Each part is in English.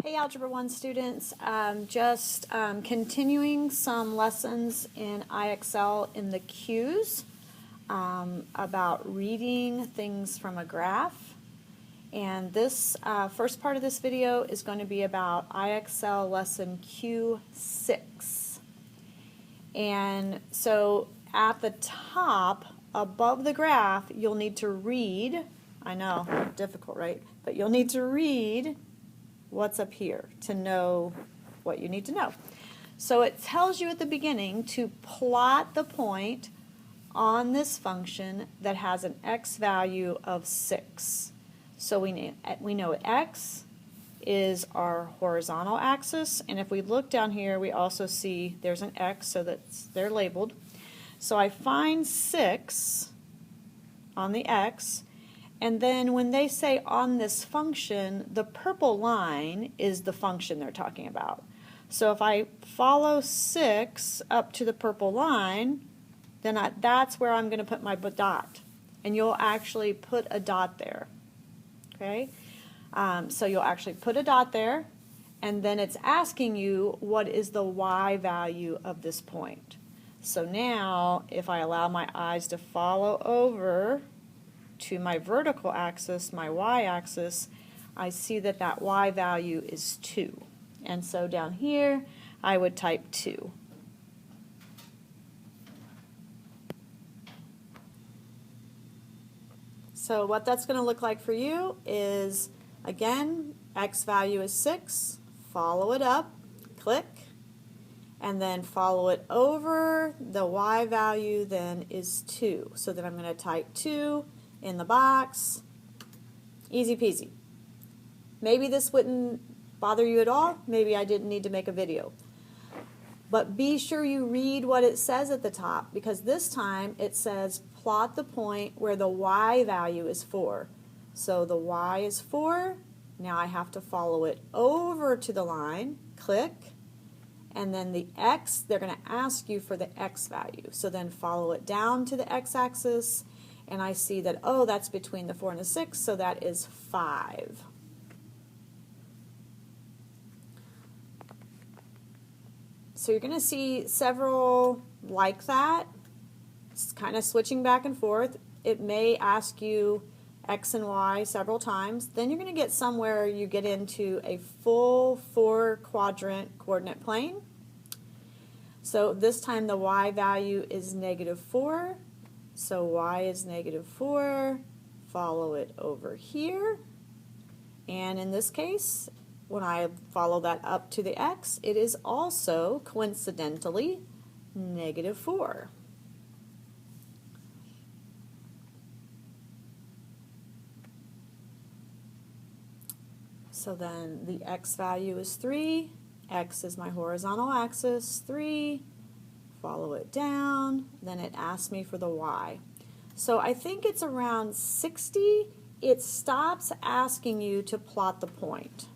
Hey Algebra 1 students, just continuing some lessons in IXL in the Qs about reading things from a graph. And this first part of this video is going to be about IXL lesson Q6. And so at the top, above the graph, you'll need to read, I know, difficult, right? But you'll need to read what's up here to know what you need to know. So it tells you at the beginning to plot the point on this function that has an x value of 6. So we know x is our horizontal axis, and if we look down here we also see there's an x, so they're labeled. So I find 6 on the x, and then when they say on this function, the purple line is the function they're talking about. So if I follow 6 up to the purple line, then that's where I'm going to put my dot. And you'll actually put a dot there. Okay? So you'll actually put a dot there, and then it's asking you what is the y value of this point. So now, if I allow my eyes to follow over to my vertical axis, my y-axis, I see that that y value is 2. And so down here, I would type 2. So what that's going to look like for you is, again, x value is 6, follow it up, click, and then follow it over. The y value then is 2. So then I'm going to type 2 in the box. Easy peasy. Maybe this wouldn't bother you at all. Maybe I didn't need to make a video. But be sure you read what it says at the top, because this time it says plot the point where the y value is 4. So the y is 4. Now I have to follow it over to the line, click, and then the x, they're going to ask you for the x value. So then follow it down to the x-axis, and I see that, oh, that's between the 4 and the 6, so that is 5. So you're going to see several like that. It's kind of switching back and forth. It may ask you x and y several times. Then you're going to get somewhere you get into a full 4-quadrant coordinate plane. So this time the y value is -4. So y is -4, follow it over here, and in this case, when I follow that up to the x, it is also, coincidentally, -4. So then the x value is 3, x is my horizontal axis, 3, follow it down, then it asks me for the y. So I think it's around 60, it stops asking you to plot the point.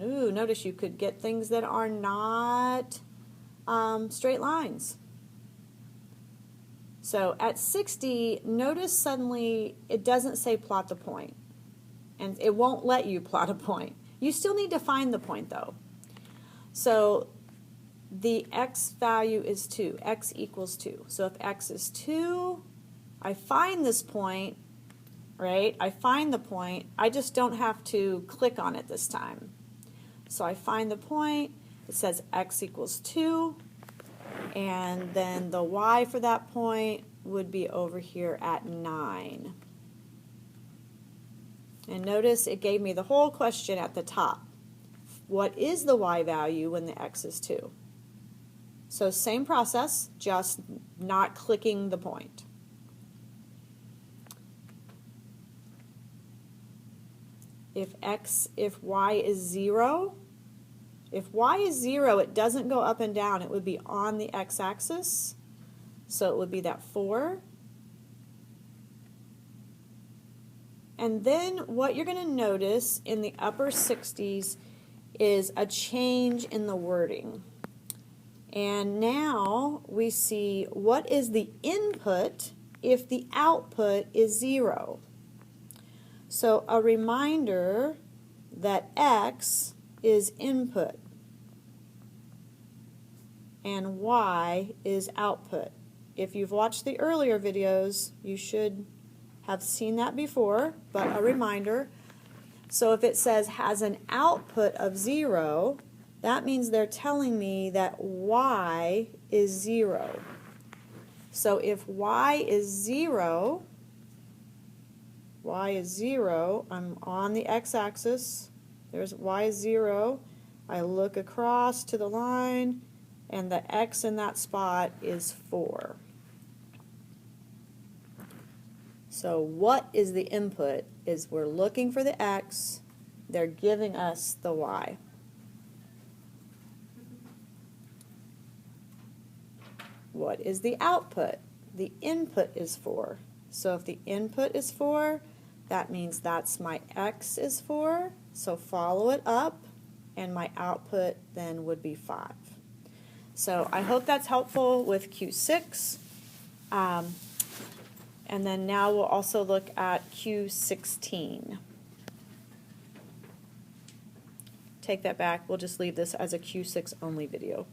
Ooh, notice you could get things that are not straight lines. So at 60, notice suddenly it doesn't say plot the point, and it won't let you plot a point. You still need to find the point though. So the x value is 2, x equals 2. So if x is 2, I find this point, right? I find the point, I just don't have to click on it this time. So I find the point, it says x equals 2, and then the y for that point would be over here at 9. And notice it gave me the whole question at the top. What is the y value when the x is 2? So same process, just not clicking the point. If y is 0, if y is 0, it doesn't go up and down. It would be on the x-axis. So it would be that 4. And then what you're going to notice in the upper 60s is a change in the wording. And now we see what is the input if the output is 0. So a reminder that X is input and Y is output. If you've watched the earlier videos, you should have seen that before, but a reminder. So if it says has an output of 0, that means they're telling me that Y is 0. So if Y is 0, I'm on the x-axis, there's Y is 0, I look across to the line, and the X in that spot is 4. So what is the input is we're looking for the X, they're giving us the Y. What is the output? The input is 4. So if the input is 4, that means that's my X is 4, so follow it up, and my output then would be 5. So I hope that's helpful with Q6. And then now we'll also look at Q16. Take that back, we'll just leave this as a Q6 only video.